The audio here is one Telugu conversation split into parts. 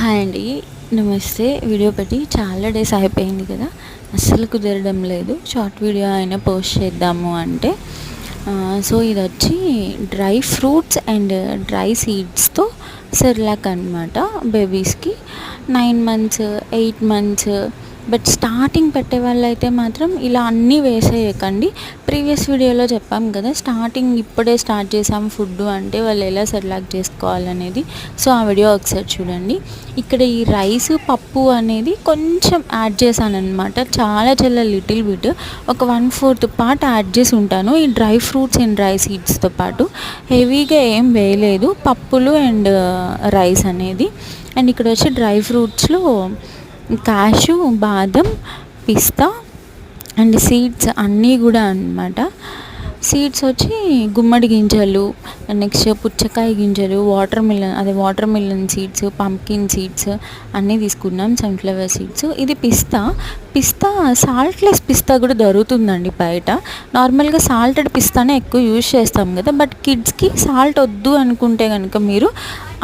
హాయ్ అండి. నమస్తే. వీడియో పెట్టి చాలా డేస్ అయిపోయింది కదా, అస్సలు కుదరడం లేదు. షార్ట్ వీడియో అయినా పోస్ట్ చేద్దాము అంటే సో ఇది వచ్చి డ్రై ఫ్రూట్స్ అండ్ డ్రై సీడ్స్తో సెర్లాక్ అనమాట. బేబీస్కి 9 మంత్స్ 8 మంత్స్. బట్ స్టార్టింగ్ పెట్టే వాళ్ళైతే మాత్రం ఇలా అన్నీ వేసేయకండి. ప్రీవియస్ వీడియోలో చెప్పాం కదా, స్టార్టింగ్ ఇప్పుడే స్టార్ట్ చేసాం ఫుడ్ అంటే వాళ్ళు ఎలా సెర్లాక్ చేసుకోవాలనేది. సో ఆ వీడియో ఒకసారి చూడండి. ఇక్కడ ఈ రైస్ పప్పు అనేది కొంచెం యాడ్ చేశాను అనమాట, చాలా లిటిల్ బిట్, ఒక 1/4 పార్ట్ యాడ్ చేసి ఉంటాను ఈ డ్రై ఫ్రూట్స్ అండ్ డ్రై సీడ్స్తో పాటు. హెవీగా ఏం వేయలేదు పప్పులు అండ్ రైస్ అనేది. అండ్ ఇక్కడ వచ్చి డ్రై ఫ్రూట్స్లో కాషు, బాదం, పిస్తా అండ్ సీడ్స్ అన్నీ కూడా అన్నమాట. సీడ్స్ వచ్చి గుమ్మడి గింజలు, నెక్స్ట్ పుచ్చకాయ గింజలు, water melon seeds, pumpkin seeds అన్నీ తీసుకున్నాం. Sunflower seeds. ఇది పిస్తా సాల్ట్లెస్ పిస్తా కూడా దొరుకుతుందండి బయట. నార్మల్గా సాల్టెడ్ పిస్తానే ఎక్కువ యూజ్ చేస్తాం కదా, బట్ కిడ్స్కి సాల్ట్ వద్దు అనుకుంటే కనుక మీరు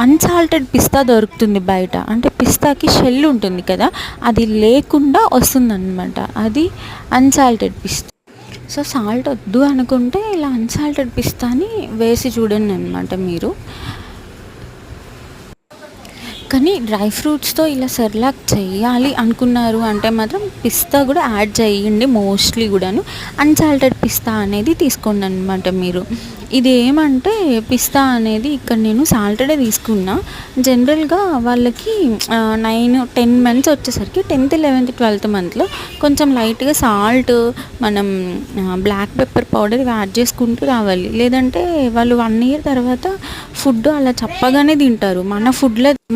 అన్సాల్టెడ్ పిస్తా దొరుకుతుంది బయట. అంటే పిస్తాకి షెల్ ఉంటుంది కదా, అది లేకుండా వస్తుందన్నమాట, అది అన్సాల్టెడ్ పిస్తా. సో సాల్ట్ వద్దు అనుకుంటే ఇలా అన్సాల్టెడ్ పిస్తాని వేసి చూడండి అనమాట మీరు. కానీ డ్రై ఫ్రూట్స్తో ఇలా సెర్లాక్ చేయాలి అనుకున్నారు అంటే మాత్రం పిస్తా కూడా యాడ్ చేయండి. మోస్ట్లీ కూడాను అన్సాల్టెడ్ పిస్తా అనేది తీసుకోండి అనమాట మీరు. ఇది ఏమంటే పిస్తా అనేది ఇక్కడ నేను సాల్టెడే తీసుకున్నా. జనరల్గా వాళ్ళకి 9-10 మంత్స్ వచ్చేసరికి 10th 11th 12th మంత్లో కొంచెం లైట్గా సాల్ట్, మనం బ్లాక్ పెప్పర్ పౌడర్ ఇవి యాడ్ చేసుకుంటూ రావాలి. లేదంటే వాళ్ళు 1 year తర్వాత ఫుడ్ అలా చప్పగానే తింటారు.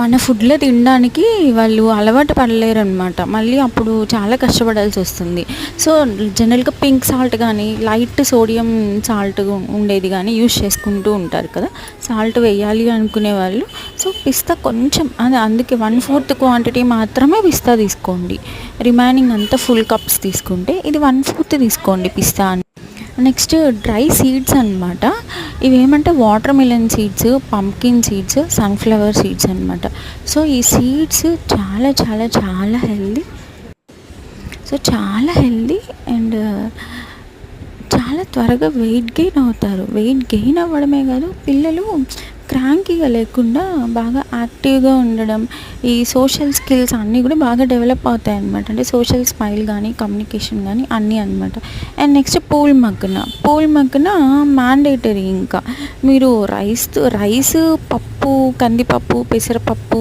మన ఫుడ్లో తినడానికి వాళ్ళు అలవాటు పడలేరు అనమాట. మళ్ళీ అప్పుడు చాలా కష్టపడాల్సి వస్తుంది. సో జనరల్గా పింక్ సాల్ట్ కానీ లైట్ సోడియం సాల్ట్ ఉండేది కానీ యూస్ చేసుకుంటూ ఉంటారు కదా, సాల్ట్ వేయాలి అనుకునే వాళ్ళు. సో పిస్తా కొంచెం అందుకే 1/4 క్వాంటిటీ మాత్రమే పిస్తా తీసుకోండి. రిమైనింగ్ అంతా ఫుల్ కప్స్ తీసుకుంటే ఇది 1/4 తీసుకోండి పిస్తా. నెక్స్ట్ డ్రై సీడ్స్ అనమాట. ఇవేమంటే watermelon seeds, pumpkin seeds, sunflower seeds అనమాట. సో ఈ సీడ్స్ చాలా హెల్దీ. సో చాలా హెల్దీ అండ్ చాలా త్వరగా వెయిట్ గెయిన్ అవుతారు. వెయిట్ గెయిన్ అవ్వడమే కాదు, పిల్లలు క్రాంకీగా లేకుండా బాగా యాక్టివ్గా ఉండడం, ఈ సోషల్ స్కిల్స్ అన్నీ కూడా బాగా డెవలప్ అవుతాయి అన్నమాట. అంటే సోషల్ స్మైల్ కానీ కమ్యూనికేషన్ కానీ అన్నీ అనమాట. అండ్ నెక్స్ట్ పూల్ మగ్గన మ్యాండేటరీ. ఇంకా మీరు రైస్, పప్పు, కందిపప్పు, పెసరపప్పు